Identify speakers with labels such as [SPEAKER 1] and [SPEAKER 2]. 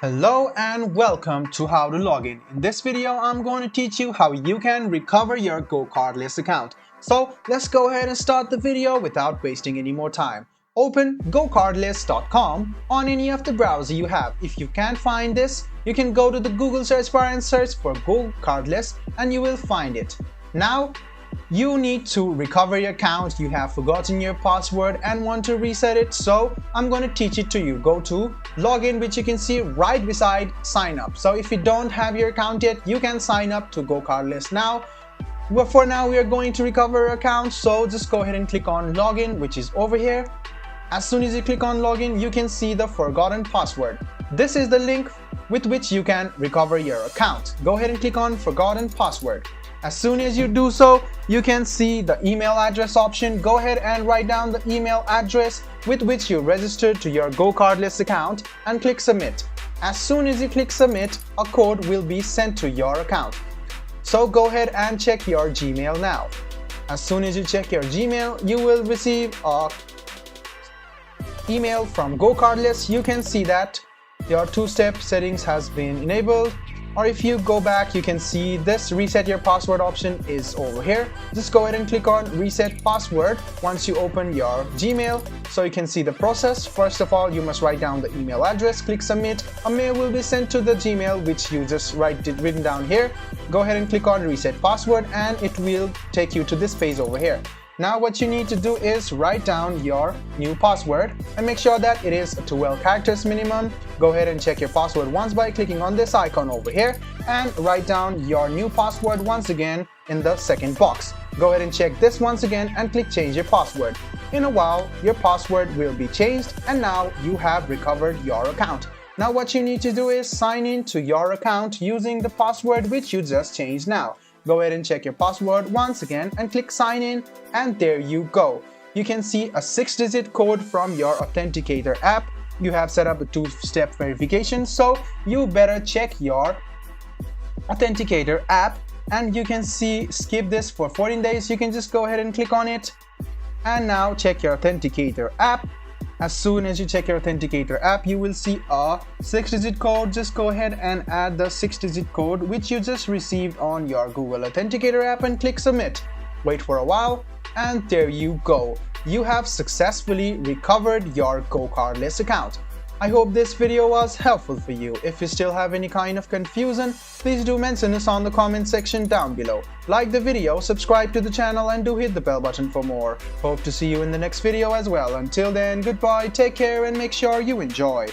[SPEAKER 1] Hello and welcome to How to Login. In this video, I'm going to teach you how you can recover your GoCardless account. So let's go ahead and start the video without wasting any more time. Open GoCardless.com on any of the browser you have. If you can't find this, you can go to the Google search bar and search for GoCardless and you will find it. Now, you need to recover your account. You have forgotten your password and want to reset it, so I'm going to teach it to you. Go to login, which you can see right beside sign up. So if you don't have your account yet, you can sign up to GoCardless now. Well, for now we are going to recover your account, so just go ahead and click on login, which is over here. As soon as you click on login, you can see the forgotten password. This is the link with which you can recover your account. Go ahead and click on forgotten password. As soon as you do so, you can see the email address option. Go ahead and write down the email address with which you registered to your GoCardless account and click submit. As soon as you click submit, a code will be sent to your account. So go ahead and check your Gmail now. As soon as you check your Gmail, you will receive a email from GoCardless. You can see that your two-step settings has been enabled. Or if you go back, you can see this reset your password option is over here. Just go ahead and click on reset password once you open your Gmail so you can see the process. First of all, you must write down the email address, click submit. A mail will be sent to the Gmail which you just written down here. Go ahead and click on reset password and it will take you to this page over here. Now what you need to do is write down your new password and make sure that it is 12 characters minimum. Go ahead and check your password once by clicking on this icon over here and write down your new password once again in the second box. Go ahead and check this once again and click change your password. In a while, your password will be changed and now you have recovered your account. Now what you need to do is sign in to your account using the password which you just changed now. Go ahead and check your password once again and click sign in and there you go. You can see a 6-digit code from your authenticator app. You have set up a two-step verification, so you better check your authenticator app and you can see skip this for 14 days. You can just go ahead and click on it and now check your authenticator app. As soon as you check your authenticator app, you will see a 6-digit code. Just go ahead and add the 6-digit code which you just received on your Google Authenticator app and click submit. Wait for a while and there you go. You have successfully recovered your GoCardless account. I hope this video was helpful for you. If you still have any kind of confusion, please do mention us on the comment section down below. Like the video, subscribe to the channel and do hit the bell button for more. Hope to see you in the next video as well. Until then, goodbye, take care and make sure you enjoy.